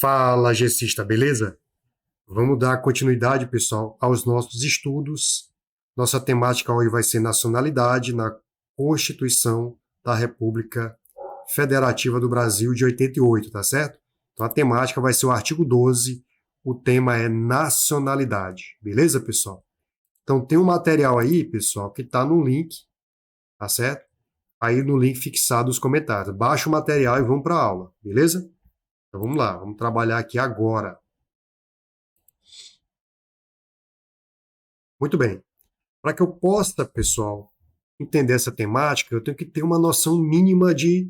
Fala, Gessista, beleza? Vamos dar continuidade, pessoal, aos nossos estudos. Nossa temática hoje vai ser nacionalidade na Constituição da República Federativa do Brasil de 88, tá certo? Então a temática vai ser o artigo 12, o tema é nacionalidade, beleza, pessoal? Então tem um material aí, pessoal, que está no link, tá certo? Aí no link fixado os comentários. Baixa o material e vamos para a aula, beleza? Então vamos lá, vamos trabalhar aqui agora. Muito bem. Para que eu possa, pessoal, entender essa temática, eu tenho que ter uma noção mínima de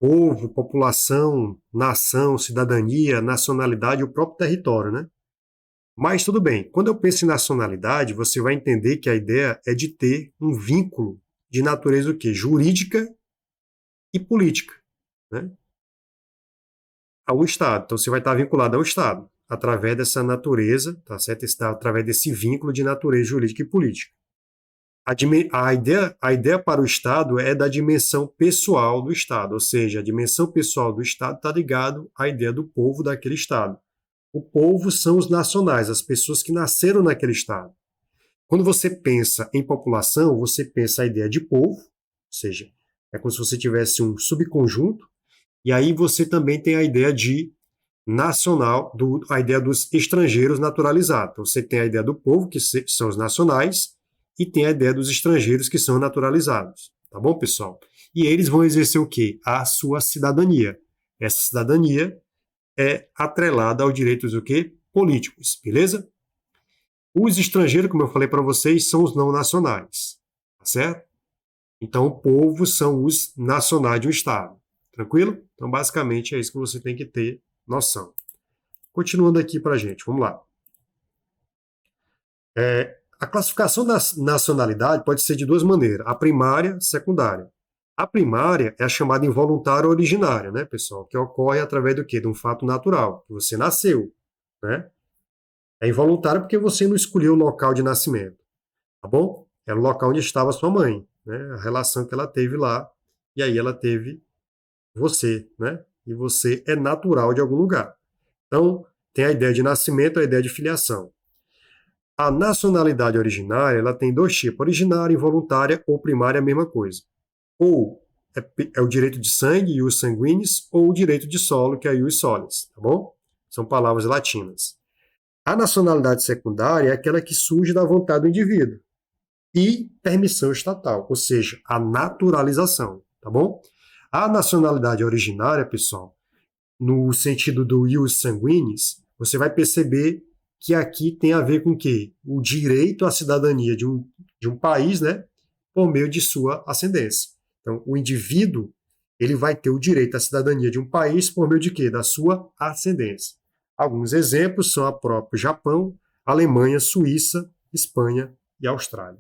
povo, população, nação, cidadania, nacionalidade e o próprio território, né? Mas tudo bem, quando eu penso em nacionalidade, você vai entender que a ideia é de ter um vínculo de natureza o quê? Jurídica e política, né? Ao Estado. Então você vai estar vinculado ao Estado, através dessa natureza, tá certo? Está através desse vínculo de natureza jurídica e política. A ideia para o Estado é da dimensão pessoal do Estado, ou seja, a dimensão pessoal do Estado está ligado à ideia do povo daquele Estado. O povo são os nacionais, as pessoas que nasceram naquele Estado. Quando você pensa em população, você pensa a ideia de povo, ou seja, é como se você tivesse um subconjunto, e aí você também tem a ideia de nacional, a ideia dos estrangeiros naturalizados. Então, você tem a ideia do povo, que são os nacionais, e tem a ideia dos estrangeiros que são naturalizados. Tá bom, pessoal? E eles vão exercer o quê? A sua cidadania. Essa cidadania é atrelada aos direitos o quê? Políticos, beleza? Os estrangeiros, como eu falei para vocês, são os não nacionais, tá certo? Então, o povo são os nacionais de um Estado. Tranquilo? Então, basicamente, é isso que você tem que ter noção. Continuando aqui para a gente, vamos lá. A classificação da nacionalidade pode ser de duas maneiras, a primária e a secundária. A primária é a chamada involuntária originária, né, pessoal? Que ocorre através do quê? De um fato natural, que você nasceu, né? É involuntário porque você não escolheu o local de nascimento, tá bom? Era o local onde estava sua mãe, né? A relação que ela teve lá, e aí ela teve você, né? E você é natural de algum lugar. Então, tem a ideia de nascimento, a ideia de filiação. A nacionalidade originária, ela tem dois tipos, originária, involuntária ou primária, é a mesma coisa. Ou é o direito de sangue, ius sanguinis, ou o direito de solo, que é ius solis, tá bom? São palavras latinas. A nacionalidade secundária é aquela que surge da vontade do indivíduo e permissão estatal, ou seja, a naturalização, tá bom? A nacionalidade originária, pessoal, no sentido do ius sanguinis, você vai perceber que aqui tem a ver com o quê? O direito à cidadania de um país, né, por meio de sua ascendência. Então, o indivíduo, ele vai ter o direito à cidadania de um país por meio de quê? Da sua ascendência. Alguns exemplos são a própria Japão, Alemanha, Suíça, Espanha e Austrália.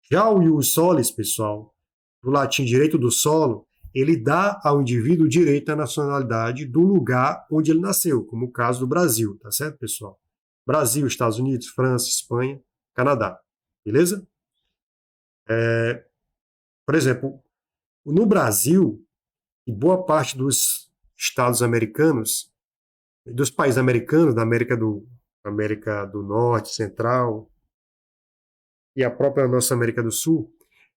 Já o ius solis, pessoal, do latim direito do solo, ele dá ao indivíduo o direito à nacionalidade do lugar onde ele nasceu, como o caso do Brasil, tá certo, pessoal? Brasil, Estados Unidos, França, Espanha, Canadá, beleza? Por exemplo, no Brasil, e boa parte dos estados americanos, dos países americanos, da América do Norte, Central, e a própria nossa América do Sul,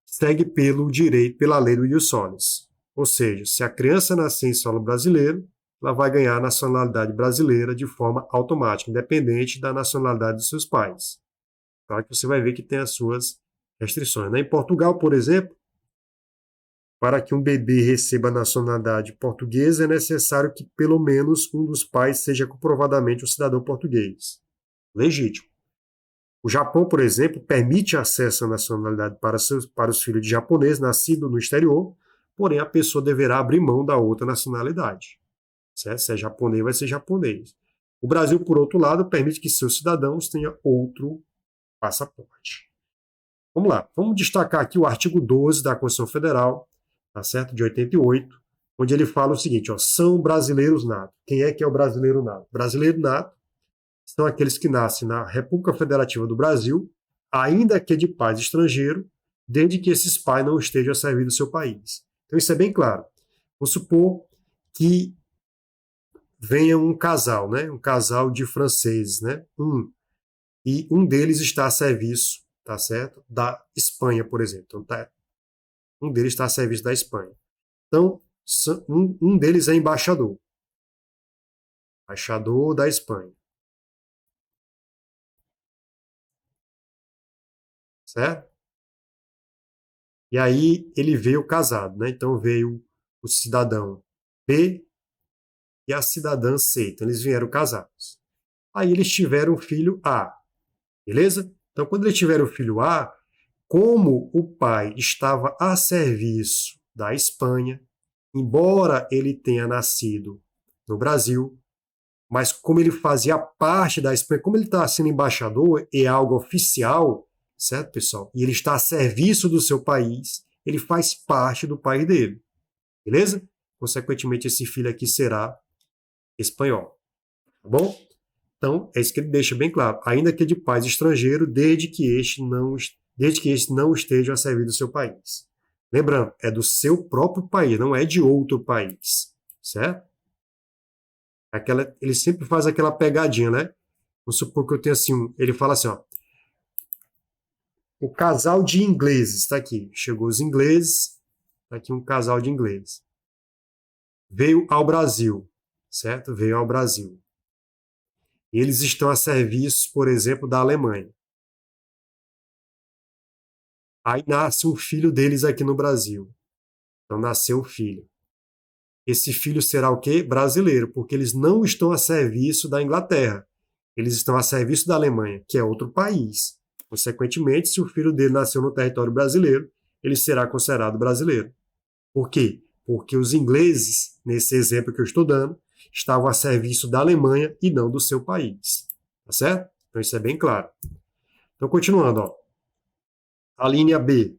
segue pelo direito, pela lei do ius solis. Ou seja, se a criança nascer em solo brasileiro, ela vai ganhar a nacionalidade brasileira de forma automática, independente da nacionalidade dos seus pais. Claro que você vai ver que tem as suas restrições. Em Portugal, por exemplo, para que um bebê receba a nacionalidade portuguesa, é necessário que pelo menos um dos pais seja comprovadamente um cidadão português. Legítimo. O Japão, por exemplo, permite acesso à nacionalidade para os filhos de japoneses nascidos no exterior, porém a pessoa deverá abrir mão da outra nacionalidade. Certo? Se é japonês, vai ser japonês. O Brasil, por outro lado, permite que seus cidadãos tenham outro passaporte. Vamos lá, vamos destacar aqui o artigo 12 da Constituição Federal, tá certo? De 88, onde ele fala o seguinte, ó, são brasileiros natos. Quem é que é o brasileiro nato? Brasileiro nato são aqueles que nascem na República Federativa do Brasil, ainda que de pais estrangeiros, desde que esses pais não estejam a servir do seu país. Então isso é bem claro. Vamos supor que venha um casal, né? Um casal de franceses, né? E um deles está a serviço, tá certo? Da Espanha, por exemplo. Então, um deles está a serviço da Espanha. Então, um deles é embaixador. Embaixador da Espanha, certo? E aí ele veio casado, né? Então veio o cidadão B e a cidadã C. Então eles vieram casados. Aí eles tiveram o filho A, beleza? Então quando eles tiveram o filho A, como o pai estava a serviço da Espanha, embora ele tenha nascido no Brasil, mas como ele fazia parte da Espanha, como ele está sendo embaixador, é algo oficial, certo, pessoal? E ele está a serviço do seu país, ele faz parte do país dele, beleza? Consequentemente, esse filho aqui será espanhol, tá bom? Então, é isso que ele deixa bem claro. Ainda que de pais estrangeiro, desde que este não esteja a serviço do seu país. Lembrando, é do seu próprio país, não é de outro país, certo? Ele sempre faz aquela pegadinha, né? Vamos supor que eu tenho assim, ele fala assim, ó, o casal de ingleses, está aqui, chegou os ingleses, está aqui um casal de ingleses. Veio ao Brasil, certo? Veio ao Brasil. Eles estão a serviço, por exemplo, da Alemanha. Aí nasce um filho deles aqui no Brasil. Então nasceu um filho. Esse filho será o quê? Brasileiro, porque eles não estão a serviço da Inglaterra. Eles estão a serviço da Alemanha, que é outro país. Consequentemente, se o filho dele nasceu no território brasileiro, ele será considerado brasileiro. Por quê? Porque os ingleses, nesse exemplo que eu estou dando, estavam a serviço da Alemanha e não do seu país. Tá certo? Então isso é bem claro. Então, continuando, ó. A linha B.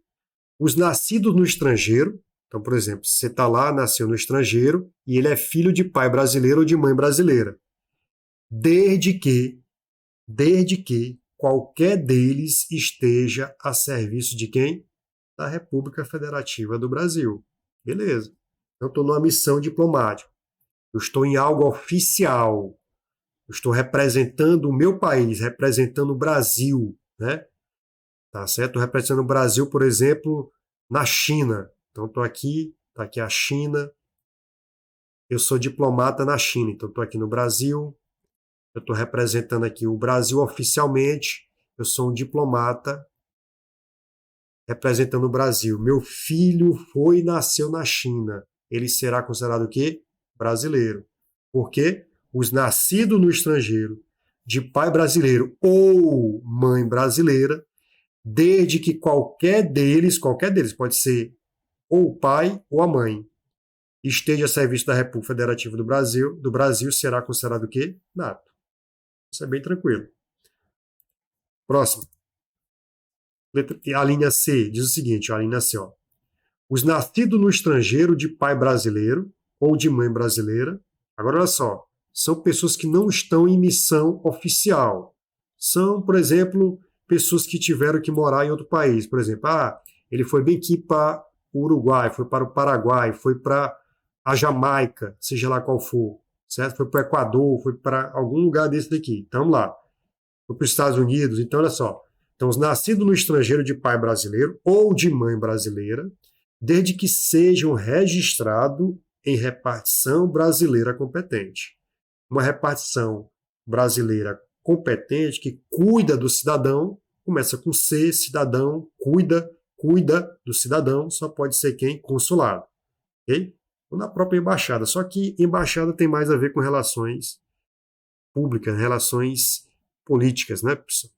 Os nascidos no estrangeiro. Então, por exemplo, você está lá, nasceu no estrangeiro, e ele é filho de pai brasileiro ou de mãe brasileira. Desde que qualquer deles esteja a serviço de quem? Da República Federativa do Brasil. Beleza. Eu estou numa missão diplomática. Eu estou em algo oficial. Eu estou representando o meu país, representando o Brasil, né? Tá certo? Estou representando o Brasil, por exemplo, na China. Então, estou aqui, está aqui a China. Eu sou diplomata na China, então estou aqui no Brasil. Eu estou representando aqui o Brasil oficialmente. Eu sou um diplomata representando o Brasil. Meu filho foi e nasceu na China. Ele será considerado o quê? Brasileiro. Por quê? Os nascidos no estrangeiro, de pai brasileiro ou mãe brasileira, desde que qualquer deles, pode ser ou o pai ou a mãe, esteja a serviço da República Federativa do Brasil será considerado o quê? Nato. Isso é bem tranquilo. Próximo. A linha C diz o seguinte, a linha C, ó. Os nascidos no estrangeiro de pai brasileiro ou de mãe brasileira, agora olha só, são pessoas que não estão em missão oficial. São, por exemplo, pessoas que tiveram que morar em outro país. Por exemplo, ele foi bem aqui para o Uruguai, foi para o Paraguai, foi para a Jamaica, seja lá qual for, certo? Foi para o Equador, foi para algum lugar desse daqui. Então, vamos lá. Foi para os Estados Unidos. Então, olha só. Então, os nascidos no estrangeiro de pai brasileiro ou de mãe brasileira, desde que sejam registrados em repartição brasileira competente. Uma repartição brasileira competente que cuida do cidadão, começa com C, cidadão, cuida do cidadão, só pode ser quem? Consulado. Ok? Ou na própria embaixada. Só que embaixada tem mais a ver com relações públicas, relações políticas, né, pessoal?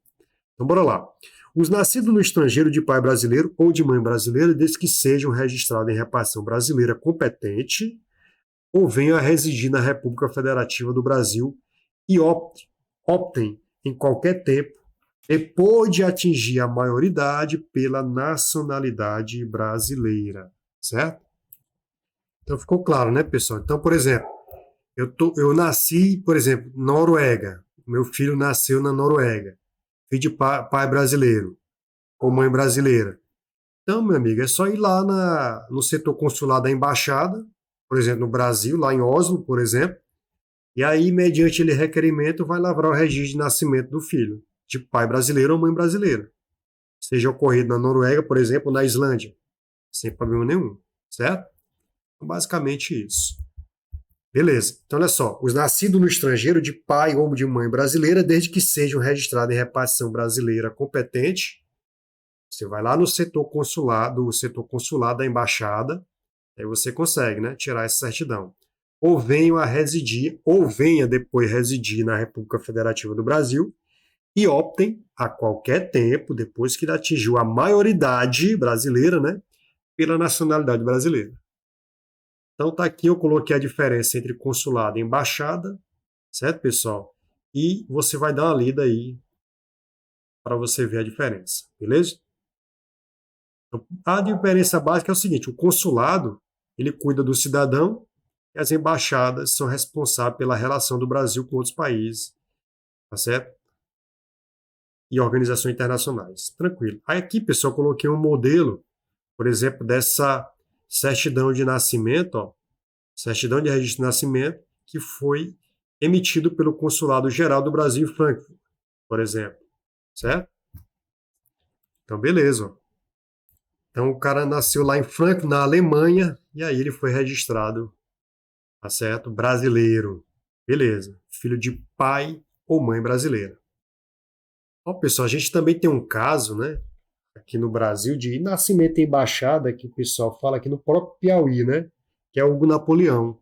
Então, bora lá. Os nascidos no estrangeiro de pai brasileiro ou de mãe brasileira, desde que sejam registrados em repartição brasileira competente ou venham a residir na República Federativa do Brasil e optem em qualquer tempo, depois de atingir a maioridade, pela nacionalidade brasileira. Certo? Então ficou claro, né, pessoal? Então, por exemplo, eu nasci, por exemplo, na Noruega. Meu filho nasceu na Noruega. Filho de pai brasileiro ou mãe brasileira. Então, meu amigo, é só ir lá no setor consular da embaixada, por exemplo, no Brasil, lá em Oslo, por exemplo, E aí, mediante ele requerimento, vai lavrar o registro de nascimento do filho, de pai brasileiro ou mãe brasileira. Seja ocorrido na Noruega, por exemplo, ou na Islândia, sem problema nenhum, certo? Então, basicamente isso. Beleza. Então, olha só. Os nascidos no estrangeiro de pai ou de mãe brasileira, desde que sejam registrados em repartição brasileira competente, você vai lá no setor consulado da embaixada, aí você consegue, né, tirar essa certidão. Ou venham a residir, ou venha depois residir na República Federativa do Brasil e optem a qualquer tempo, depois que ele atingiu a maioridade brasileira, né, pela nacionalidade brasileira. Então tá aqui, eu coloquei a diferença entre consulado e embaixada, certo, pessoal? E você vai dar uma lida aí para você ver a diferença, beleza? Então, a diferença básica é o seguinte: o consulado ele cuida do cidadão e as embaixadas são responsáveis pela relação do Brasil com outros países, tá certo? E organizações internacionais. Tranquilo. Aí aqui, pessoal, eu coloquei um modelo, por exemplo, dessa certidão de nascimento, ó, certidão de registro de nascimento, que foi emitido pelo Consulado Geral do Brasil em Frankfurt, por exemplo, certo? Então, beleza. Então, o cara nasceu lá em Frankfurt, na Alemanha, e aí ele foi registrado, tá certo? Brasileiro. Beleza. Filho de pai ou mãe brasileira. Ó, pessoal, a gente também tem um caso, né, aqui no Brasil, de nascimento em embaixada, que o pessoal fala aqui no próprio Piauí, né, que é o Hugo Napoleão.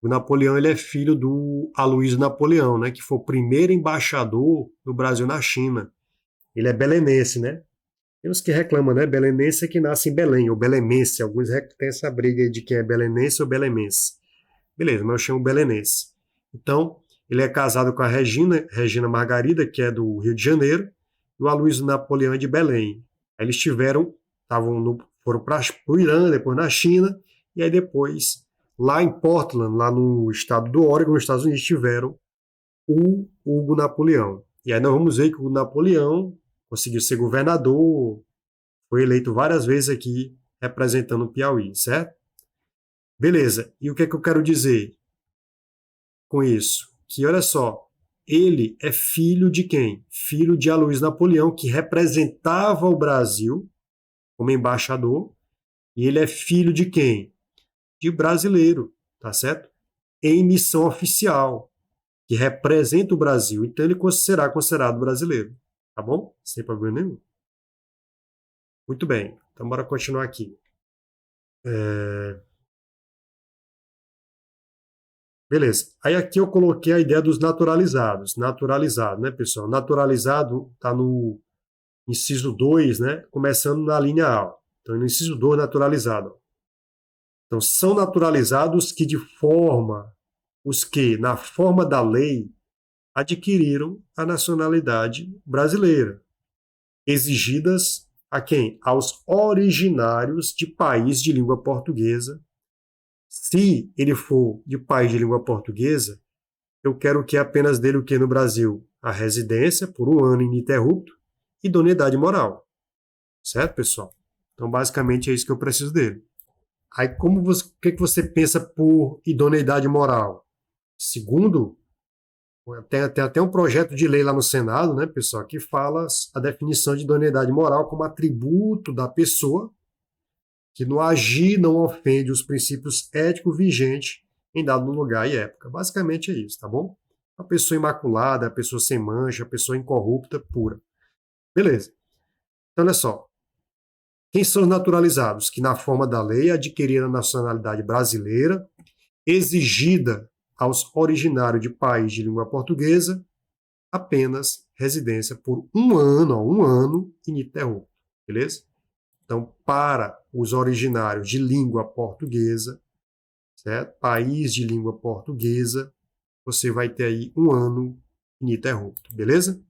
O Napoleão ele é filho do Aloysio Napoleão, né, que foi o primeiro embaixador do Brasil na China. Ele é belenense, né? Tem uns que reclamam, né? Belenense é que nasce em Belém, ou belemense. Alguns têm essa briga aí de quem é belenense ou belemense. Beleza, mas eu chamo belenense. Então, ele é casado com a Regina Margarida, que é do Rio de Janeiro, e o Aloysio Napoleão é de Belém. Aí eles foram para o Irã, depois na China, e aí depois lá em Portland, lá no estado do Oregon, nos Estados Unidos, tiveram o Hugo Napoleão. E aí nós vamos ver que o Napoleão conseguiu ser governador, foi eleito várias vezes aqui representando o Piauí, certo? Beleza. E o que é que eu quero dizer com isso? Que olha só, ele é filho de quem? Filho de Aloysio Napoleão, que representava o Brasil como embaixador, e ele é filho de quem? De brasileiro, tá certo? Em missão oficial, que representa o Brasil. Então ele será considerado brasileiro, tá bom? Sem problema nenhum. Muito bem, então bora continuar aqui. Beleza. Aí aqui eu coloquei a ideia dos naturalizados. Naturalizado, né, pessoal? Naturalizado está no inciso 2, né? Começando na linha A. Então, no inciso 2, naturalizado. Então, são naturalizados que os que, na forma da lei, adquiriram a nacionalidade brasileira, exigidas a quem? Aos originários de país de língua portuguesa. Se ele for de país de língua portuguesa, eu quero que apenas dele o que no Brasil? A residência por um ano ininterrupto e idoneidade moral. Certo, pessoal? Então, basicamente, é isso que eu preciso dele. Aí, o que você pensa por idoneidade moral? Segundo, tem até um projeto de lei lá no Senado, né, pessoal, que fala a definição de idoneidade moral como atributo da pessoa que no agir não ofende os princípios éticos vigentes em dado lugar e época. Basicamente é isso, tá bom? A pessoa imaculada, a pessoa sem mancha, a pessoa incorrupta, pura. Beleza. Então, olha só. Quem são os naturalizados? Que na forma da lei adquiriram a nacionalidade brasileira, exigida aos originários de país de língua portuguesa, apenas residência por um ano ininterrupto, beleza? Então, para os originários de língua portuguesa, certo? País de língua portuguesa, você vai ter aí um ano ininterrupto, beleza?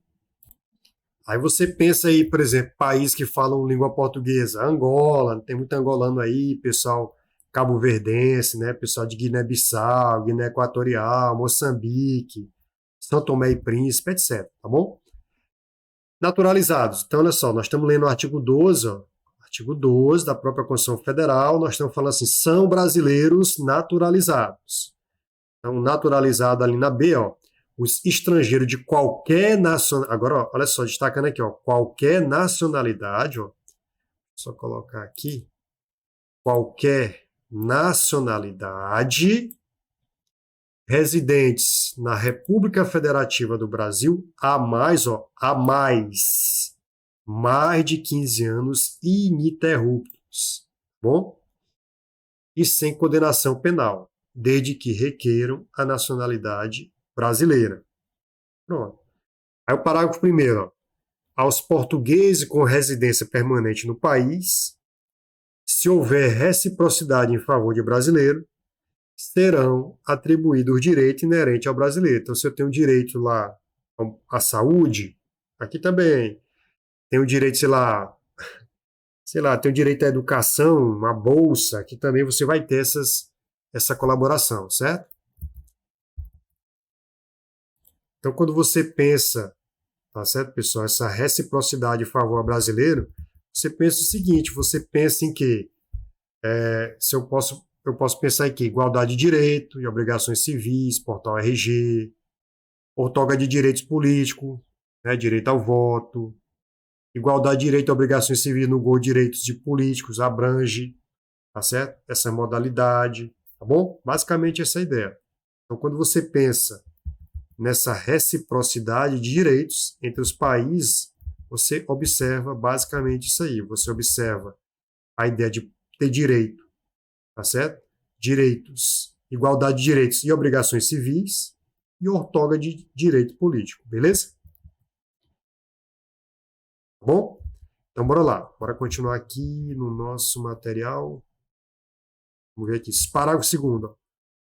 Aí você pensa aí, por exemplo, país que falam língua portuguesa, Angola, tem muito angolano aí, pessoal cabo-verdense, né? Pessoal de Guiné-Bissau, Guiné Equatorial, Moçambique, São Tomé e Príncipe, etc, tá bom? Naturalizados. Então, olha só, nós estamos lendo o artigo 12, ó, artigo 12 da própria Constituição Federal, nós estamos falando assim, são brasileiros naturalizados. Então, naturalizado ali na B, ó, os estrangeiros de qualquer nacionalidade. Agora, ó, olha só, destacando aqui, ó, qualquer nacionalidade, ó, só colocar aqui, qualquer nacionalidade residentes na República Federativa do Brasil há mais, ó, há mais de 15 anos ininterruptos, bom? E sem condenação penal, desde que requeram a nacionalidade brasileira. Pronto. Aí o parágrafo primeiro, ó, aos portugueses com residência permanente no país, se houver reciprocidade em favor de brasileiro, serão atribuídos os direitos inerentes ao brasileiro. Então, se eu tenho direito lá à saúde, aqui também tenho direito, sei lá, tenho direito à educação, à bolsa, aqui também você vai ter essa colaboração, certo? Então, quando você pensa, tá certo, pessoal, essa reciprocidade em favor ao brasileiro, você pensa o seguinte, você pensa em que se eu posso pensar em que igualdade de direito e obrigações civis, portal RG, outorga de direitos políticos, né, direito ao voto, igualdade de direito e obrigações civis no gol direitos de políticos, abrange, tá certo? Essa modalidade, tá bom? Basicamente essa é a ideia. Então, quando você pensa nessa reciprocidade de direitos entre os países, você observa basicamente isso aí. Você observa a ideia de ter direito, tá certo? Direitos, igualdade de direitos e obrigações civis e outorga de direito político, beleza? Tá bom? Então, bora lá. Bora continuar aqui no nosso material. Vamos ver aqui. Parágrafo 2º.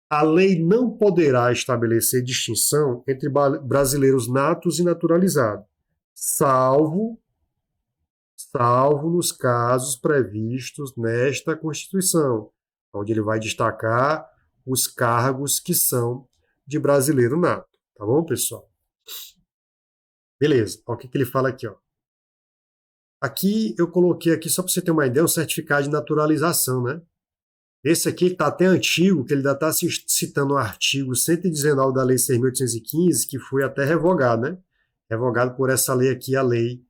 A lei não poderá estabelecer distinção entre brasileiros natos e naturalizados, salvo nos casos previstos nesta Constituição, onde ele vai destacar os cargos que são de brasileiro nato. Tá bom, pessoal? Beleza. Olha o que ele fala aqui, ó. Aqui eu coloquei aqui, só para você ter uma ideia, um certificado de naturalização, né? Esse aqui está até antigo, que ele ainda está citando o artigo 119 da Lei 6.815, que foi até revogado, né? Revogado por essa lei aqui, a Lei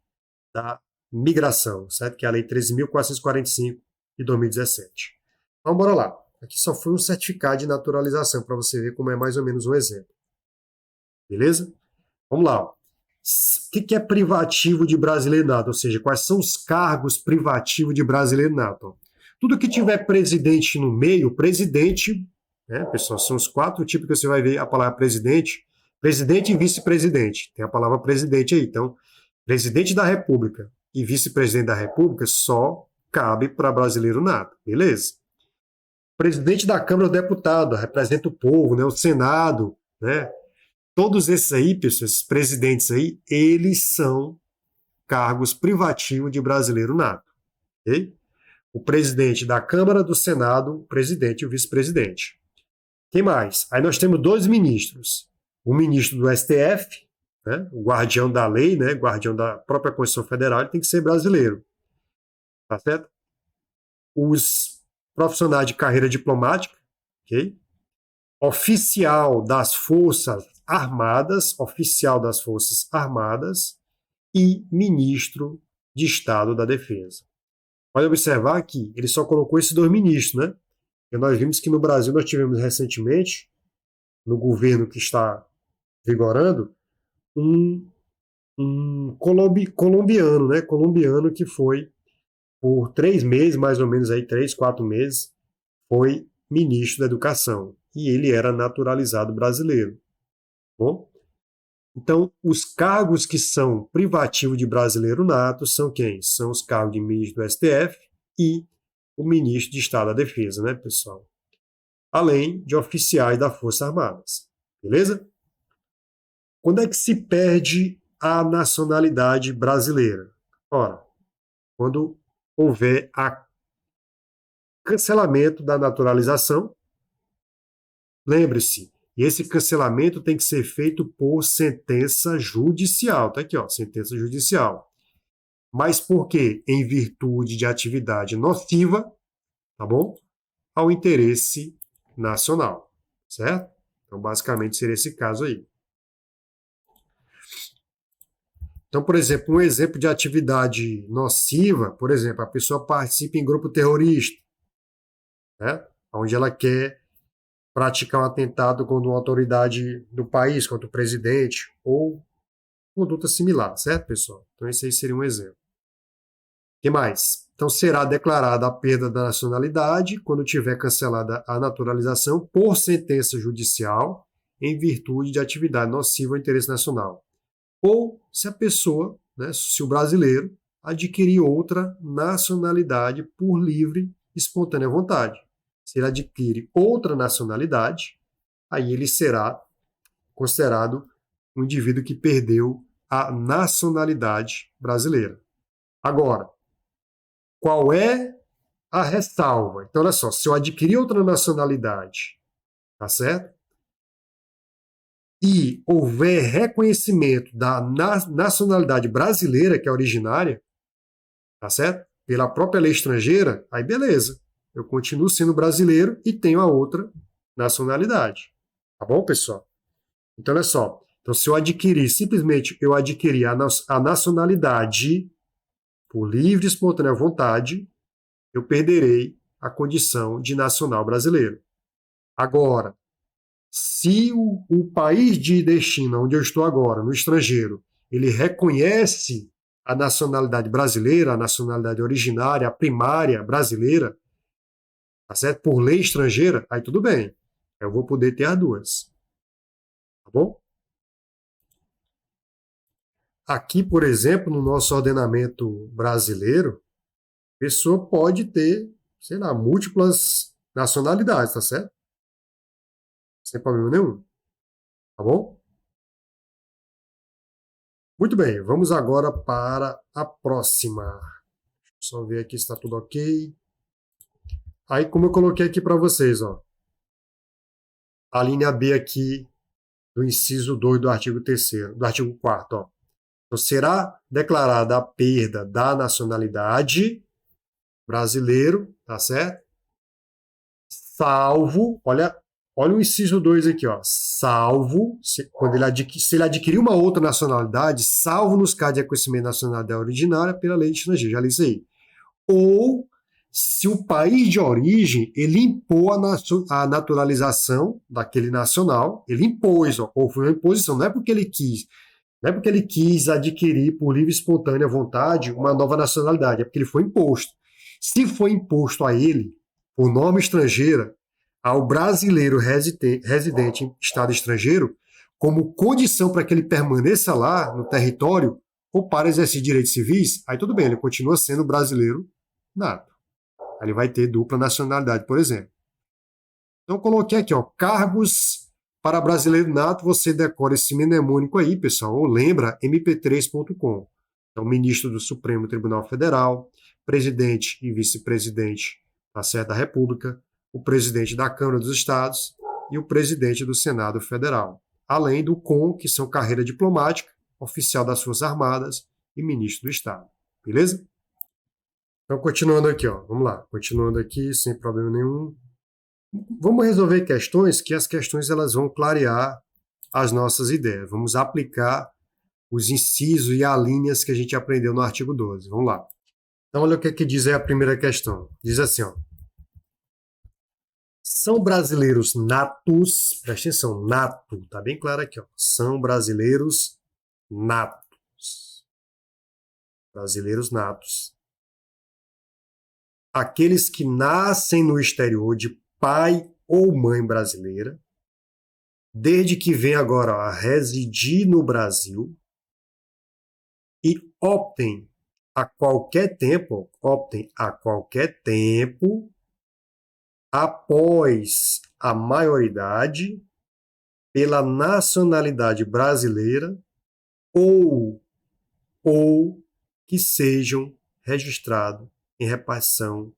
da Migração, certo? Que é a Lei 13.445 de 2017. Então, bora lá. Aqui só foi um certificado de naturalização, para você ver como é mais ou menos um exemplo. Beleza? Vamos lá. Ó. O que é privativo de brasileiro nato? Ou seja, quais são os cargos privativos de brasileiro nato? Tudo que tiver presidente no meio, presidente, né, pessoal, são os 4 tipos que você vai ver a palavra presidente, presidente e vice-presidente. Tem a palavra presidente aí. Então, presidente da República e vice-presidente da República só cabe para brasileiro nato, beleza? Presidente da Câmara dos Deputados, representa o povo, né, o Senado, né? Todos esses aí, pessoal, esses presidentes aí, eles são cargos privativos de brasileiro nato, ok? O presidente da Câmara, do Senado, o presidente e o vice-presidente. Quem mais? Aí nós temos 2 ministros. O ministro do STF, né, o guardião da lei, né, guardião da própria Constituição Federal, ele tem que ser brasileiro. Tá certo? Os profissionais de carreira diplomática, ok? Oficial das Forças Armadas, e ministro de Estado da Defesa. Pode observar que ele só colocou esses 2 ministros, né? E nós vimos que no Brasil nós tivemos recentemente, no governo que está vigorando, um colombiano, né? Colombiano que foi por 3 meses, mais ou menos aí 3, 4 meses, foi ministro da Educação e ele era naturalizado brasileiro. Bom, então os cargos que são privativos de brasileiro nato são quem? São os cargos de ministro do STF e o ministro de Estado da Defesa, né, pessoal? Além de oficiais das Forças Armadas. Beleza? Quando é que se perde a nacionalidade brasileira? Ora, quando houver a cancelamento da naturalização. Lembre-se, esse cancelamento tem que ser feito por sentença judicial. Tá aqui, ó, sentença judicial. Mas por quê? Em virtude de atividade nociva, tá bom? Ao interesse nacional, certo? Então, basicamente, seria esse caso aí. Então, por exemplo, um exemplo de atividade nociva, por exemplo, a pessoa participa em grupo terrorista, né? Onde ela quer praticar um atentado contra uma autoridade do país, contra o presidente, ou conduta similar, certo, pessoal? Então, esse aí seria um exemplo. O que mais? Então, será declarada a perda da nacionalidade quando tiver cancelada a naturalização por sentença judicial em virtude de atividade nociva ao interesse nacional. Ou se a pessoa, né, se o brasileiro, adquirir outra nacionalidade por livre e espontânea vontade. Se ele adquire outra nacionalidade, aí ele será considerado um indivíduo que perdeu a nacionalidade brasileira. Agora, qual é a ressalva? Então, olha só, se eu adquirir outra nacionalidade, tá certo? E houver reconhecimento da nacionalidade brasileira, que é originária, tá certo? Pela própria lei estrangeira, aí beleza. Eu continuo sendo brasileiro e tenho a outra nacionalidade. Tá bom, pessoal? Então, olha só. Então, se eu adquirir, simplesmente eu adquirir a nacionalidade por livre e espontânea vontade, eu perderei a condição de nacional brasileiro. Agora, se o país de destino, onde eu estou agora, no estrangeiro, ele reconhece a nacionalidade brasileira, a nacionalidade originária, a primária brasileira, tá certo? Por lei estrangeira, aí tudo bem. Eu vou poder ter as duas. Tá bom? Aqui, por exemplo, no nosso ordenamento brasileiro, a pessoa pode ter, sei lá, múltiplas nacionalidades, tá certo? Sem problema nenhum. Tá bom? Muito bem, vamos agora para a próxima. Só ver aqui se está tudo ok. Aí, como eu coloquei aqui para vocês, ó, a linha B aqui do inciso 2 do artigo 3º, do artigo 4º, ó. Então, será declarada a perda da nacionalidade brasileiro, tá certo? Salvo, olha o inciso 2 aqui, ó, salvo, quando se ele adquirir uma outra nacionalidade, salvo nos casos de reconhecimento da nacionalidade originária pela lei de estrangeiro, já li isso aí. Ou se o país de origem ele impôs a naturalização daquele nacional, ele impôs, ó, ou foi uma imposição, não é porque ele quis, não é porque ele quis adquirir por livre e espontânea vontade uma nova nacionalidade, é porque ele foi imposto. Se foi imposto a ele, por norma estrangeira, ao brasileiro residente em estado estrangeiro, como condição para que ele permaneça lá no território ou para exercer direitos civis, aí tudo bem, ele continua sendo brasileiro nato. Ele vai ter dupla nacionalidade, por exemplo. Então, eu coloquei aqui, ó, cargos para brasileiro nato, você decora esse mnemônico aí, pessoal, ou lembra mp3.com. Então, ministro do Supremo Tribunal Federal, presidente e vice-presidente da República, o presidente da Câmara dos Estados e o presidente do Senado Federal. Além do CON, que são carreira diplomática, oficial das Forças Armadas e ministro do Estado. Beleza? Então, continuando aqui, ó, vamos lá. Continuando aqui, sem problema nenhum. Vamos resolver questões que as questões elas vão clarear as nossas ideias. Vamos aplicar os incisos e alíneas que a gente aprendeu no artigo 12. Vamos lá. Então, olha o que diz aí a primeira questão. Diz assim, ó. São brasileiros natos, presta atenção, nato, tá bem claro aqui, ó. São brasileiros natos. Brasileiros natos. Aqueles que nascem no exterior de pai ou mãe brasileira, desde que vem agora a residir no Brasil e optem a qualquer tempo, após a maioridade, pela nacionalidade brasileira ou que sejam registrados em repartição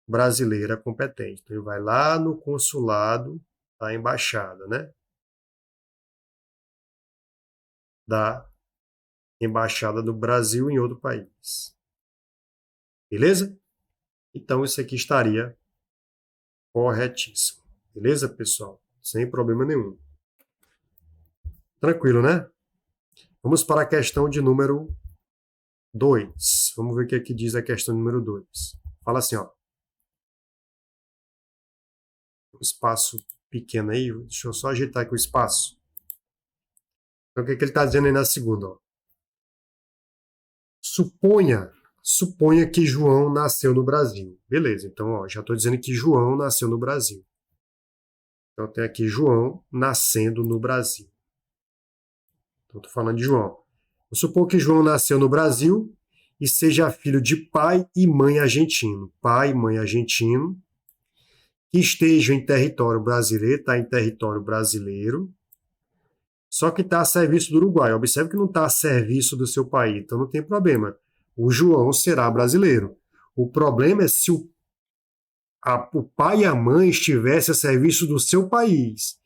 brasileira competente. Então, ele vai lá no consulado da embaixada, né? Da embaixada do Brasil em outro país. Beleza? Então, isso aqui estaria corretíssimo. Beleza, pessoal? Sem problema nenhum. Tranquilo, né? Vamos para a questão de número 2. Vamos ver o que aqui diz a questão número 2. Fala assim, ó. Um espaço pequeno aí, deixa eu só ajeitar aqui o espaço. Então, o que, que ele está dizendo aí na segunda? Ó? Suponha que João nasceu no Brasil. Beleza, então ó, já estou dizendo que João nasceu no Brasil. Então tem aqui João nascendo no Brasil. Então estou falando de João. Vamos supor que João nasceu no Brasil e seja filho de pai e mãe argentino. Pai e mãe argentino, que estejam em território brasileiro, está em território brasileiro, só que está a serviço do Uruguai. Observe que não está a serviço do seu país, então não tem problema. O João será brasileiro. O problema é se o pai e a mãe estivessem a serviço do seu país.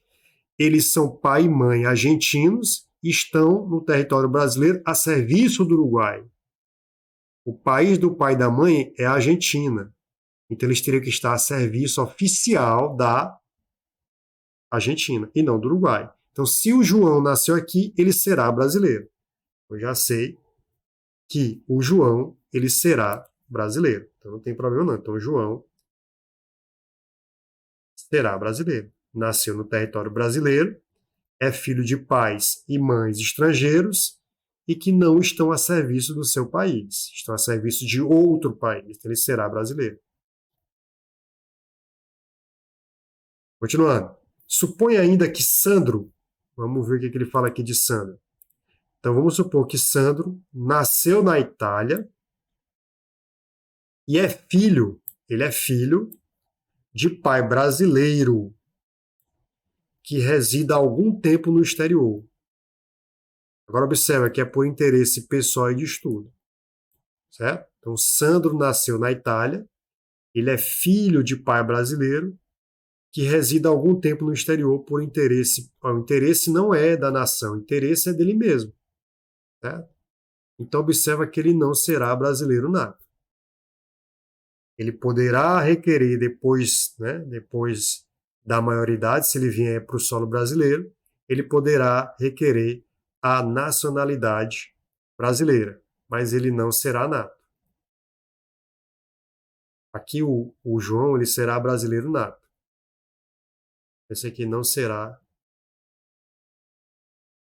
Eles são pai e mãe argentinos e estão no território brasileiro a serviço do Uruguai. O país do pai e da mãe é a Argentina. Então eles teriam que estar a serviço oficial da Argentina e não do Uruguai. Então, se o João nasceu aqui, ele será brasileiro. Eu já sei que o João ele será brasileiro. Então não tem problema não. Então o João será brasileiro. Nasceu no território brasileiro, é filho de pais e mães estrangeiros e que não estão a serviço do seu país, estão a serviço de outro país. Então ele será brasileiro. Continuando. Supõe ainda que Sandro, vamos ver o que ele fala aqui de Sandro. Então vamos supor que Sandro nasceu na Itália e ele é filho de pai brasileiro que resida há algum tempo no exterior. Agora observa que é por interesse pessoal e de estudo. Certo? Então Sandro nasceu na Itália, ele é filho de pai brasileiro que reside há algum tempo no exterior por interesse. O interesse não é da nação, o interesse é dele mesmo. Certo? Então observa que ele não será brasileiro nato. Ele poderá requerer depois da maioridade, se ele vier para o solo brasileiro, ele poderá requerer a nacionalidade brasileira, mas ele não será nato. Aqui o João ele será brasileiro nato. Esse aqui não será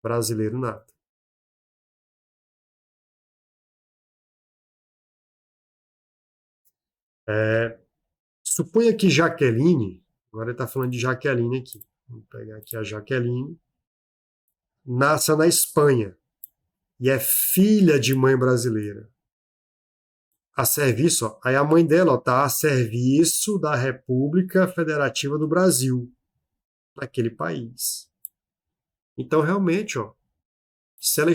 brasileiro nato. Suponha que Jaqueline, agora ele está falando de Jaqueline aqui. Vamos pegar aqui a Jaqueline. Nasce na Espanha e é filha de mãe brasileira. A serviço, ó, aí a mãe dela está a serviço da República Federativa do Brasil, naquele país. Então, realmente, ó, se ela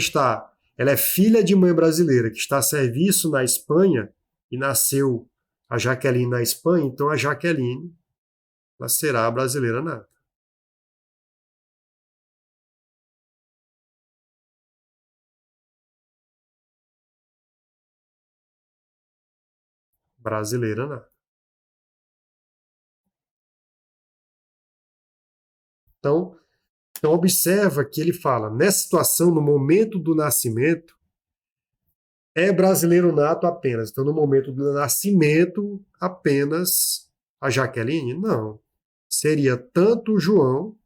é filha de mãe brasileira que está a serviço na Espanha e nasceu a Jaqueline na Espanha, então a Jaqueline ela será brasileira nata. Brasileira nata. Então observa que ele fala, nessa situação, no momento do nascimento, é brasileiro nato apenas. Então, no momento do nascimento, apenas a Jaqueline? Não. Seria tanto o João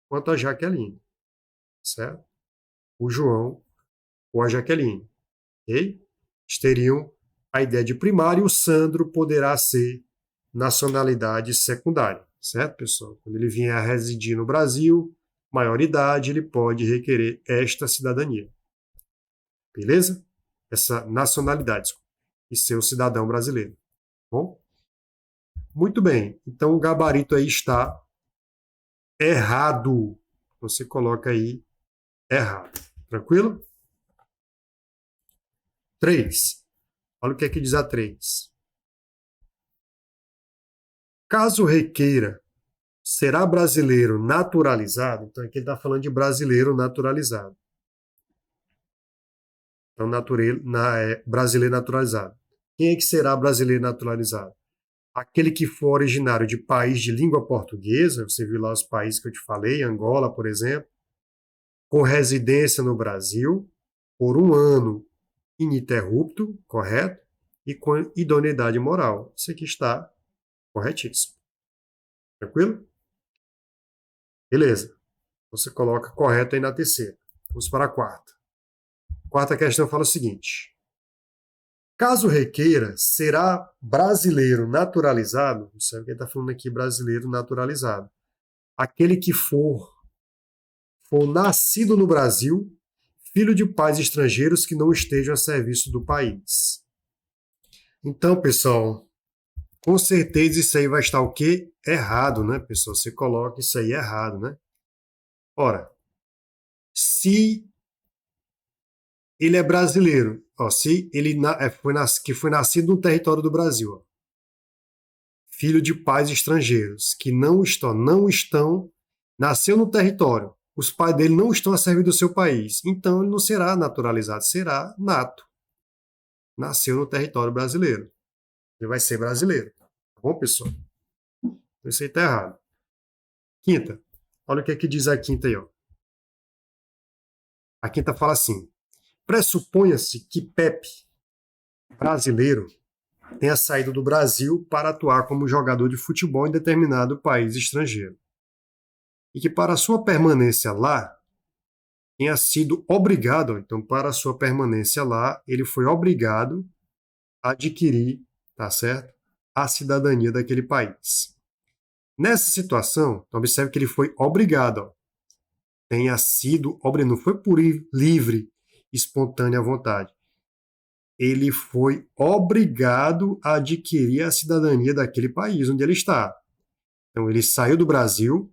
quanto a Jaqueline. Certo? O João ou a Jaqueline. Ok? Eles teriam a ideia de primário e o Sandro poderá ser nacionalidade secundária. Certo, pessoal? Quando ele vier a residir no Brasil, maioridade, ele pode requerer esta cidadania. Beleza? Essa nacionalidade e ser um cidadão brasileiro. Bom? Muito bem. Então o gabarito aí está errado. Você coloca aí errado. Tranquilo? 3. Olha o que é que diz a 3. Caso requeira, será brasileiro naturalizado? Então aqui ele está falando de brasileiro naturalizado. Então, brasileiro naturalizado. Quem é que será brasileiro naturalizado? aquele que for originário de país de língua portuguesa, você viu lá os países que eu te falei, Angola, por exemplo, com residência no Brasil por 1 ano ininterrupto, correto? E com idoneidade moral. Isso aqui está corretíssimo. Tranquilo? Beleza. Você coloca correto aí na terceira. Vamos para a quarta. Quarta questão fala o seguinte: caso requeira, será brasileiro naturalizado? Não sei o que ele está falando aqui, brasileiro naturalizado. Aquele que for nascido no Brasil, filho de pais estrangeiros que não estejam a serviço do país. Então, pessoal, com certeza isso aí vai estar o quê? Errado, né, pessoal? Você coloca isso aí errado, né? Ora, se ele é brasileiro, ó, se ele foi nascido no território do Brasil, ó, filho de pais estrangeiros que não estão, nasceu no território, os pais dele não estão a servir do seu país, então ele não será naturalizado, será nato. Nasceu no território brasileiro. Ele vai ser brasileiro. Tá bom, pessoal? Isso aí tá errado. Quinta. Olha o que é que diz a quinta aí, ó. A quinta fala assim: pressuponha-se que Pepe, brasileiro, tenha saído do Brasil para atuar como jogador de futebol em determinado país estrangeiro. E que para sua permanência lá, tenha sido obrigado, então para sua permanência lá, ele foi obrigado a adquirir, tá certo? A cidadania daquele país. Nessa situação, observe que ele foi obrigado, ó, tenha sido obrigado, não foi por livre, espontânea vontade. Ele foi obrigado a adquirir a cidadania daquele país onde ele está. Então, ele saiu do Brasil,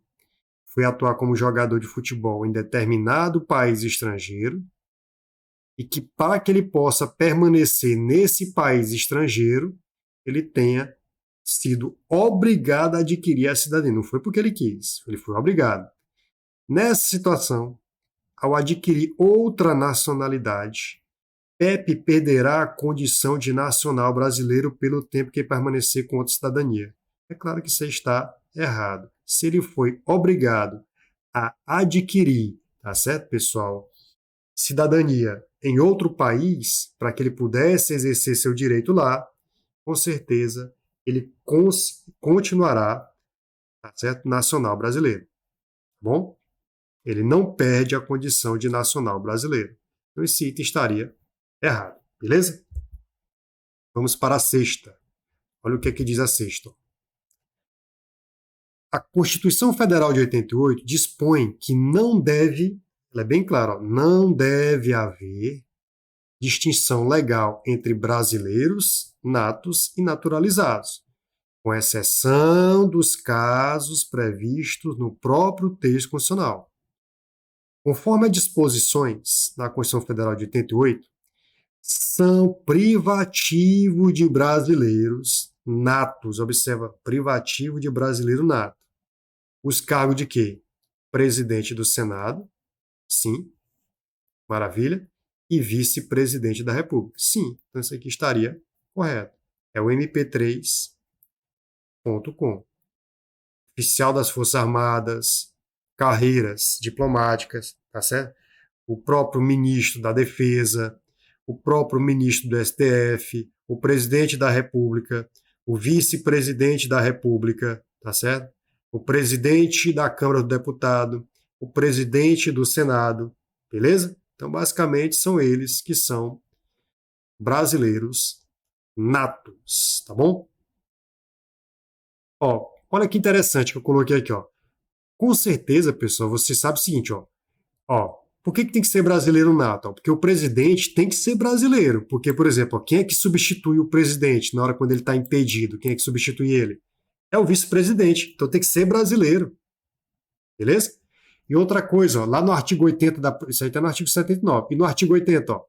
foi atuar como jogador de futebol em determinado país estrangeiro, e que para que ele possa permanecer nesse país estrangeiro, ele tenha sido obrigado a adquirir a cidadania. Não foi porque ele quis, ele foi obrigado. Nessa situação, ao adquirir outra nacionalidade, Pepe perderá a condição de nacional brasileiro pelo tempo que permanecer com outra cidadania. É claro que isso está errado. Se ele foi obrigado a adquirir, tá certo, pessoal, cidadania em outro país, para que ele pudesse exercer seu direito lá, com certeza ele continuará, tá certo, nacional brasileiro. Tá bom? Ele não perde a condição de nacional brasileiro. Então esse item estaria errado, beleza? Vamos para a sexta. Olha o que é que diz a sexta. A Constituição Federal de 88 dispõe que não deve, ela é bem clara, ó, não deve haver distinção legal entre brasileiros, natos e naturalizados, com exceção dos casos previstos no próprio texto constitucional. Conforme as disposições da Constituição Federal de 88, são privativos de brasileiros natos. Observa, privativo de brasileiro nato. Os cargos de quê? Presidente do Senado, sim, maravilha, e vice-presidente da República, sim. Então isso aqui estaria correto. É o mp3.com. Oficial das Forças Armadas, carreiras diplomáticas, tá certo? O próprio ministro da Defesa, o próprio ministro do STF, o presidente da República, o vice-presidente da República, tá certo? O presidente da Câmara do Deputado, o presidente do Senado, beleza? Então, basicamente, são eles que são brasileiros natos, tá bom? Ó, olha que interessante que eu coloquei aqui, ó. Com certeza, pessoal, você sabe o seguinte, ó. Por que tem que ser brasileiro nato? Porque o presidente tem que ser brasileiro. Porque, por exemplo, quem é que substitui o presidente na hora quando ele está impedido? Quem é que substitui ele? É o vice-presidente. Então tem que ser brasileiro. Beleza? E outra coisa, ó, lá no artigo 80, isso aí está no artigo 79. E no artigo 80, ó,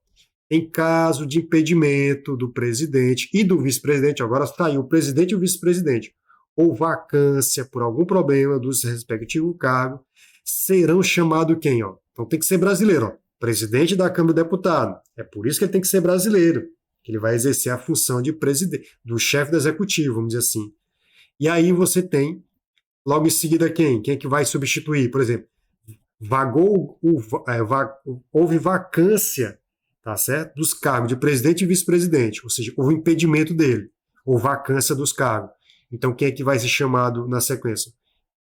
em caso de impedimento do presidente e do vice-presidente, agora está aí o presidente e o vice-presidente, ou vacância por algum problema do respectivo cargo, serão chamados quem? Ó? Então tem que ser brasileiro. Ó. Presidente da Câmara do Deputado. É por isso que ele tem que ser brasileiro. Que ele vai exercer a função de presidente, do chefe do executivo, vamos dizer assim. E aí você tem, logo em seguida, quem? Quem é que vai substituir? Por exemplo, houve vacância, tá certo? Dos cargos de presidente e vice-presidente, ou seja, houve impedimento dele, ou vacância dos cargos. Então, quem é que vai ser chamado na sequência?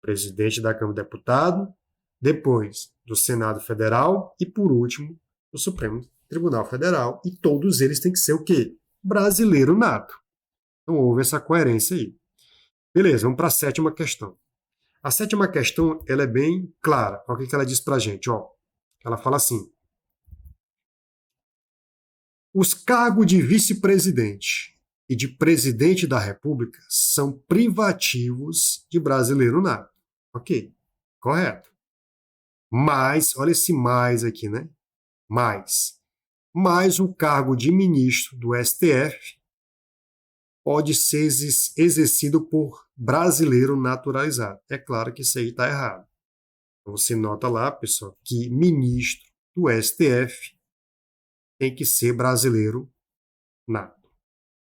Presidente da Câmara de Deputados, depois do Senado Federal e, por último, do Supremo Tribunal Federal. E todos eles têm que ser o quê? Brasileiro nato. Então, houve essa coerência aí. Beleza, vamos para a sétima questão. A sétima questão, ela é bem clara. Olha o que ela diz para a gente. Ó. Ela fala assim: os cargos de vice-presidente e de presidente da República são privativos de brasileiro nato. Ok, correto. Mas, olha esse mais aqui, né? Mais o cargo de ministro do STF pode ser exercido por brasileiro naturalizado. É claro que isso aí está errado. Então, você nota lá, pessoal, que ministro do STF tem que ser brasileiro nato.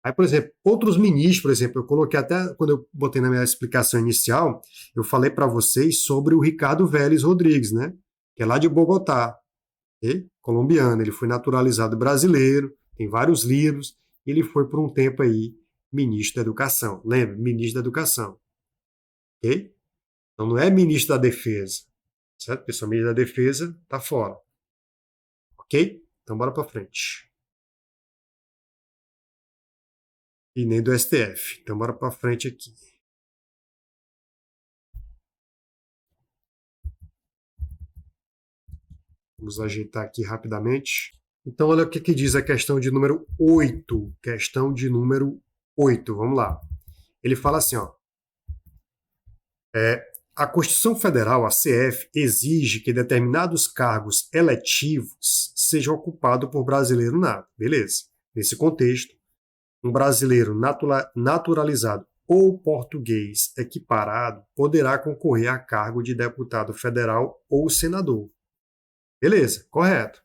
Aí, por exemplo, outros ministros, por exemplo, eu coloquei até, quando eu botei na minha explicação inicial, eu falei para vocês sobre o Ricardo Vélez Rodrigues, né? Que é lá de Bogotá, okay? Colombiano. Ele foi naturalizado brasileiro, tem vários livros, e ele foi por um tempo aí ministro da Educação. Lembra? Ministro da Educação. Ok? Então não é ministro da Defesa. Certo? Pessoal, ministro da Defesa tá fora. Ok? Então bora para frente. E nem do STF. Então bora para frente aqui. Vamos ajeitar aqui rapidamente. Então olha o que diz a questão de número 8. Questão de número 8. Vamos lá. Ele fala assim, ó. A Constituição Federal, a CF, exige que determinados cargos eletivos sejam ocupados por brasileiro nato. Beleza. Nesse contexto, um brasileiro naturalizado ou português equiparado poderá concorrer a cargo de deputado federal ou senador. Beleza, correto.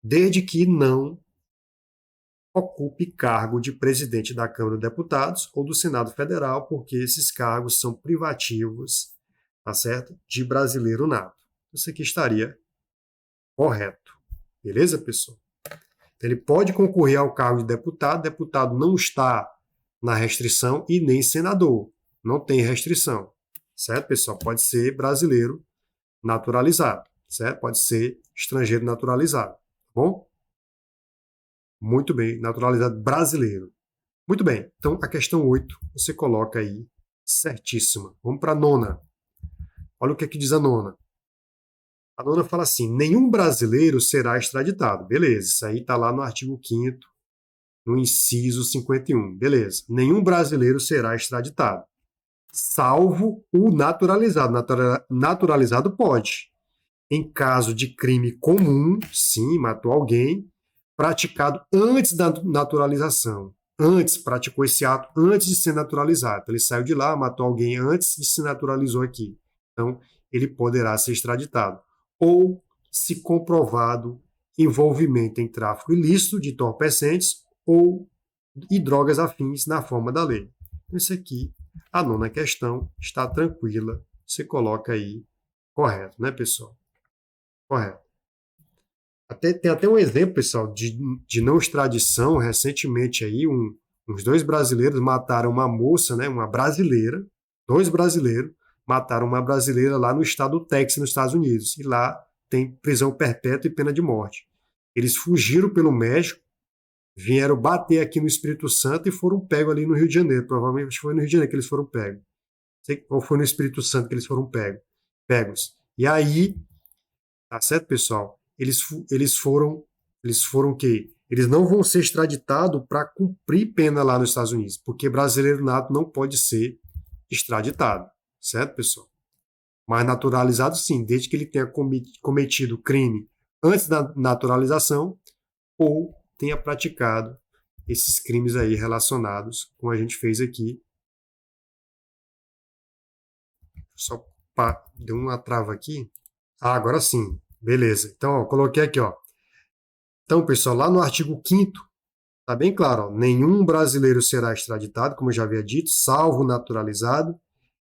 Desde que não ocupe cargo de presidente da Câmara de Deputados ou do Senado Federal, porque esses cargos são privativos, tá certo? De brasileiro nato. Isso aqui estaria correto. Beleza, pessoal? Então, ele pode concorrer ao cargo de deputado, deputado não está na restrição e nem senador. Não tem restrição. Certo, pessoal? Pode ser brasileiro naturalizado. Certo? Pode ser estrangeiro naturalizado. Tá bom? Muito bem, naturalizado brasileiro. Muito bem, então a questão 8 você coloca aí certíssima. Vamos para a nona. Olha o que diz a nona. A nona fala assim: nenhum brasileiro será extraditado. Beleza, isso aí está lá no artigo 5º, no inciso 51. Beleza, nenhum brasileiro será extraditado, salvo o naturalizado. Naturalizado pode. Em caso de crime comum, sim, matou alguém, praticado antes da naturalização. Antes, praticou esse ato antes de ser naturalizado. Então, ele saiu de lá, matou alguém antes e se naturalizou aqui. Então, ele poderá ser extraditado. Ou, se comprovado envolvimento em tráfico ilícito de entorpecentes e drogas afins na forma da lei. Então, isso aqui, a nona questão, está tranquila. Você coloca aí correto, né, pessoal? Correto. Tem até um exemplo, pessoal, de não extradição. Recentemente aí, uns dois brasileiros mataram uma moça, né, uma brasileira, dois brasileiros mataram uma brasileira lá no estado do Texas, nos Estados Unidos. E lá tem prisão perpétua e pena de morte. Eles fugiram pelo México, vieram bater aqui no Espírito Santo e foram pegos ali no Rio de Janeiro. Provavelmente foi no Rio de Janeiro que eles foram pegos. Ou foi no Espírito Santo que eles foram pegos. E aí, tá certo, pessoal? Eles foram o quê? Eles não vão ser extraditados para cumprir pena lá nos Estados Unidos, porque brasileiro nato não pode ser extraditado, certo, pessoal? Mas naturalizado sim, desde que ele tenha cometido crime antes da naturalização ou tenha praticado esses crimes aí relacionados, como a gente fez aqui. Só deu uma trava aqui. Ah, agora sim. Beleza. Então, ó, coloquei aqui, ó. Então, pessoal, lá no artigo 5º Tá bem claro, ó, nenhum brasileiro será extraditado, como eu já havia dito, salvo naturalizado,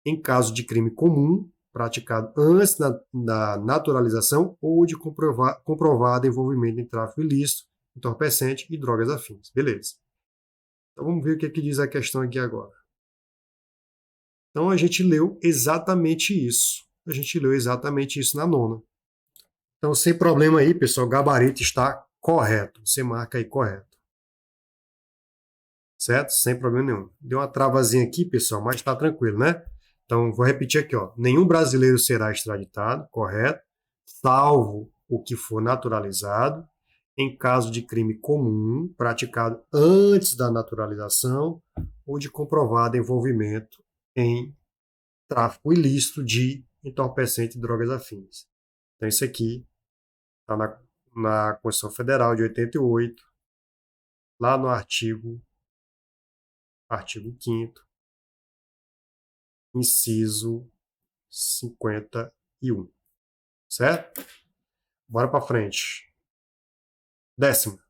em caso de crime comum praticado antes da naturalização ou de comprovado envolvimento em tráfico ilícito, entorpecente e drogas afins. Beleza. Então vamos ver o que, é que diz a questão aqui agora. Então a gente leu exatamente isso. A gente leu exatamente isso na nona. Então, sem problema aí, pessoal, o gabarito está correto. Você marca aí correto. Certo? Sem problema nenhum. Deu uma travazinha aqui, pessoal, mas está tranquilo, né? Então, vou repetir aqui, ó. Nenhum brasileiro será extraditado, correto? Salvo o que for naturalizado, em caso de crime comum praticado antes da naturalização ou de comprovado envolvimento em tráfico ilícito de entorpecente e drogas afins. Então, isso aqui está na Constituição Federal de 88, lá no artigo 5º, inciso 51. Certo? Bora para frente. Décima.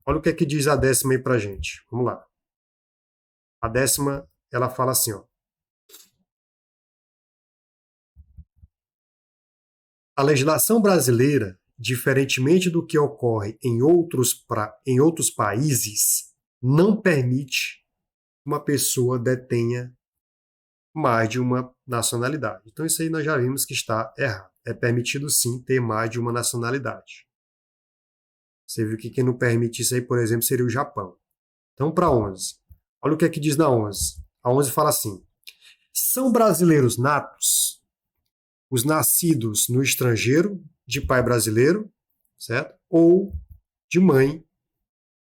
Olha o que é que diz a décima aí pra gente. Vamos lá. A décima, ela fala assim, ó. A legislação brasileira, diferentemente do que ocorre em outros países, não permite que uma pessoa detenha mais de uma nacionalidade. Então, isso aí nós já vimos que está errado. É permitido sim ter mais de uma nacionalidade. Você viu que quem não permite isso aí, por exemplo, seria o Japão. Então, para 11. Olha o que é que diz na 11. A 11 fala assim: são brasileiros natos os nascidos no estrangeiro, de pai brasileiro, certo? Ou de mãe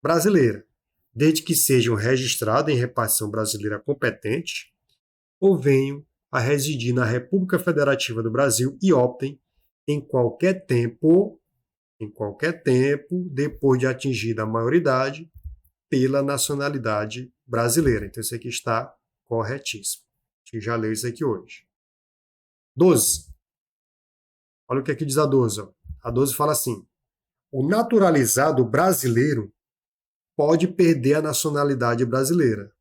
brasileira, desde que sejam registrados em repartição brasileira competente ou venham a residir na República Federativa do Brasil e optem em qualquer tempo, depois de atingida a maioridade, pela nacionalidade brasileira. Então, isso aqui está corretíssimo. A gente já leu isso aqui hoje. 12. Olha o que aqui diz a 12. Ó. A 12 fala assim: o naturalizado brasileiro pode perder a nacionalidade brasileira.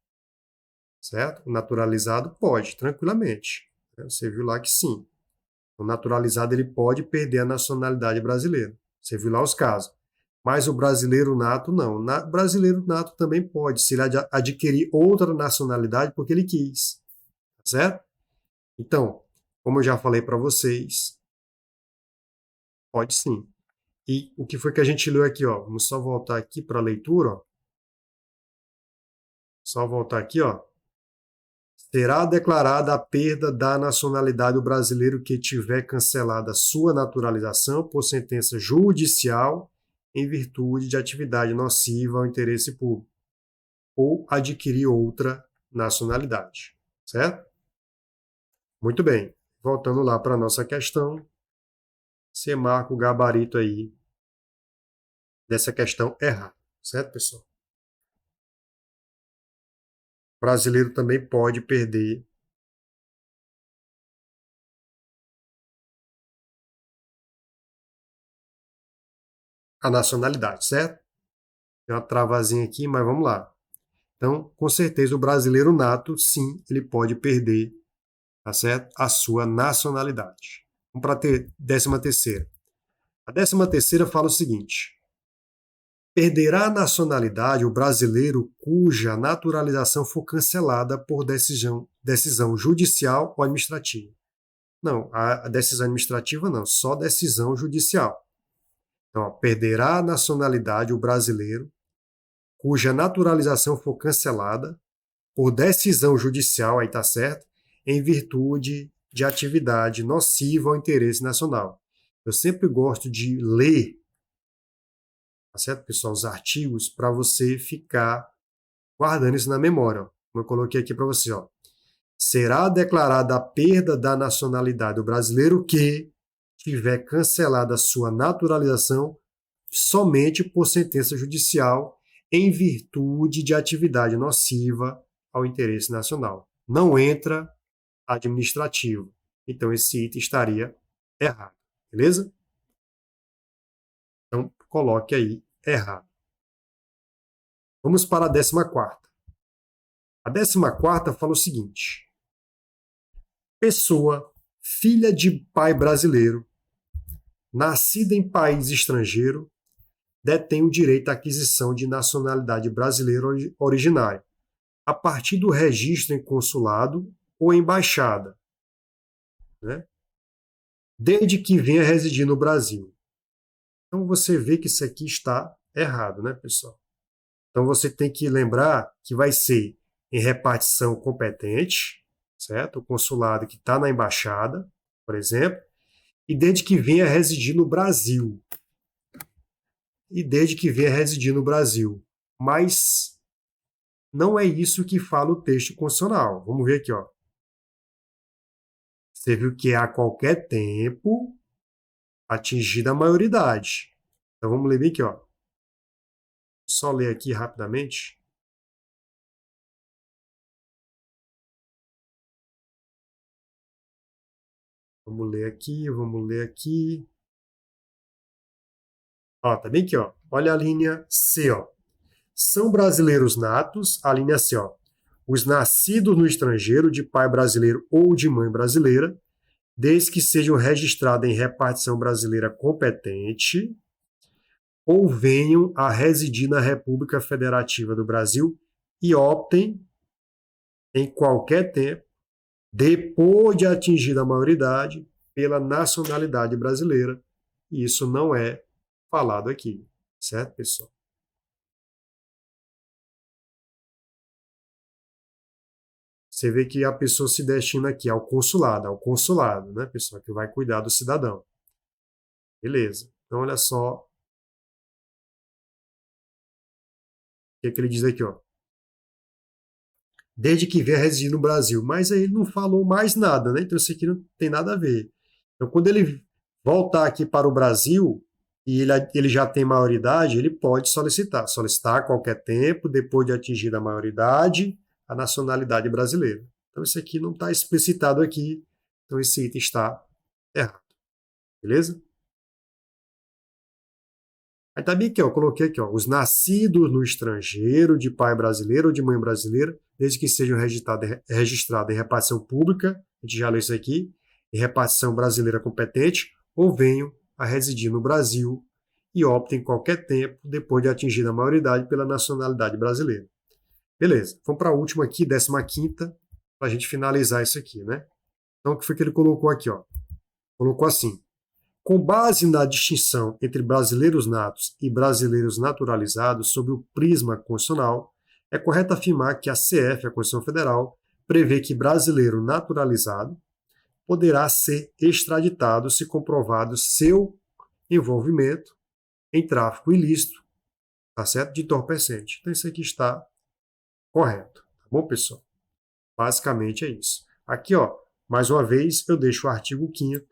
Certo? O naturalizado pode, tranquilamente. Você viu lá que sim. O naturalizado ele pode perder a nacionalidade brasileira. Você viu lá os casos. Mas o brasileiro nato não. O brasileiro nato também pode, se ele adquirir outra nacionalidade porque ele quis. Certo? Então, como eu já falei para vocês, pode sim. E o que foi que a gente leu aqui, ó? Vamos só voltar aqui para a leitura, ó. Só voltar aqui, ó. Será declarada a perda da nacionalidade do brasileiro que tiver cancelada sua naturalização por sentença judicial em virtude de atividade nociva ao interesse público ou adquirir outra nacionalidade, certo? Muito bem. Voltando lá para a nossa questão, você marca o gabarito aí dessa questão errada, certo, pessoal? O brasileiro também pode perder a nacionalidade, certo? Tem uma travazinha aqui, mas vamos lá. Então, com certeza, o brasileiro nato, sim, ele pode perder, tá certo? A sua nacionalidade. Vamos para a 13ª. A 13ª fala o seguinte: perderá a nacionalidade o brasileiro cuja naturalização for cancelada por decisão judicial ou administrativa. Não, a decisão administrativa não, só decisão judicial. Então, ó, perderá a nacionalidade o brasileiro cuja naturalização for cancelada por decisão judicial, aí está certo, em virtude de atividade nociva ao interesse nacional. Eu sempre gosto de ler, tá certo, pessoal, os artigos para você ficar guardando isso na memória. Ó. Como eu coloquei aqui para você, ó. Será declarada a perda da nacionalidade do brasileiro que tiver cancelada sua naturalização somente por sentença judicial em virtude de atividade nociva ao interesse nacional. Não entra administrativo. Então, esse item estaria errado. Beleza? Então, coloque aí errado. Vamos para a 14ª. A 14ª fala o seguinte: pessoa, filha de pai brasileiro, nascida em país estrangeiro, detém o direito à aquisição de nacionalidade brasileira originária, a partir do registro em consulado ou embaixada, né? Desde que venha residir no Brasil. Então você vê que isso aqui está errado, né, pessoal? Então você tem que lembrar que vai ser em repartição competente, certo? O consulado que está na embaixada, por exemplo, e desde que venha residir no Brasil. E desde que venha residir no Brasil. Mas não é isso que fala o texto constitucional. Vamos ver aqui, ó. Você viu que é a qualquer tempo atingida a maioridade. Então vamos ler bem aqui, ó. Só ler aqui rapidamente. Vamos ler aqui, vamos ler aqui. Ó, tá bem aqui, ó. Olha a linha C, ó. São brasileiros natos, a linha C, ó. Os nascidos no estrangeiro de pai brasileiro ou de mãe brasileira, desde que sejam registrados em repartição brasileira competente ou venham a residir na República Federativa do Brasil e optem em qualquer tempo, depois de atingida a maioridade, pela nacionalidade brasileira. E isso não é falado aqui, certo, pessoal? Você vê que a pessoa se destina aqui ao consulado, né, pessoal, que vai cuidar do cidadão. Beleza. Então, olha só o que ele diz aqui, ó. Desde que vier residir no Brasil. Mas aí ele não falou mais nada, né? Então isso aqui não tem nada a ver. Então, quando ele voltar aqui para o Brasil e ele já tem maioridade, ele pode solicitar a qualquer tempo, depois de atingir a maioridade, a nacionalidade brasileira. Então isso aqui não está explicitado aqui, então esse item está errado. Beleza? Aí tá bem aqui, ó, eu coloquei aqui, ó, os nascidos no estrangeiro, de pai brasileiro ou de mãe brasileira, desde que sejam registrados em repartição pública, a gente já leu isso aqui, em repartição brasileira competente, ou venham a residir no Brasil e optem qualquer tempo, depois de atingir a maioridade, pela nacionalidade brasileira. Beleza, vamos para a última aqui, 15ª, para a gente finalizar isso aqui, né? Então, o que foi que ele colocou aqui, ó? Colocou assim: com base na distinção entre brasileiros natos e brasileiros naturalizados sob o prisma constitucional, é correto afirmar que a CF, a Constituição Federal, prevê que brasileiro naturalizado poderá ser extraditado se comprovado seu envolvimento em tráfico ilícito, tá certo? De entorpecente. Então isso aqui está correto, tá bom, pessoal? Basicamente é isso. Aqui, ó, mais uma vez, eu deixo o artigo 5º,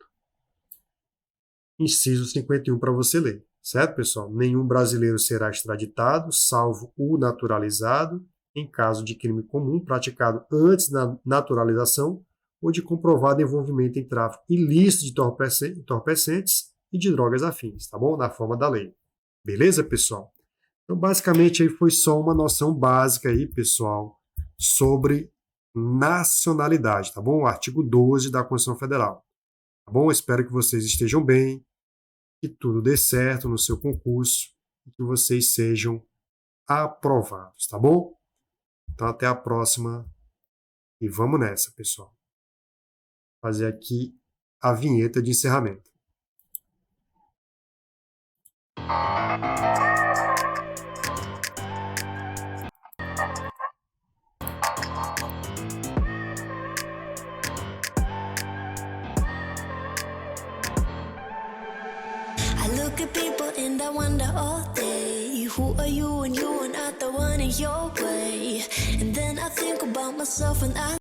inciso 51 para você ler, certo, pessoal? Nenhum brasileiro será extraditado, salvo o naturalizado, em caso de crime comum praticado antes da naturalização ou de comprovado envolvimento em tráfico ilícito de entorpecentes e de drogas afins, tá bom? Na forma da lei. Beleza, pessoal? Então, basicamente, aí foi só uma noção básica aí, pessoal, sobre nacionalidade, tá bom? O artigo 12 da Constituição Federal. Tá bom? Espero que vocês estejam bem, que tudo dê certo no seu concurso e que vocês sejam aprovados, tá bom? Então, até a próxima e vamos nessa, pessoal. Fazer aqui a vinheta de encerramento. Look at people and I wonder all day, who are you and you are not the one in your way. And then I think about myself and I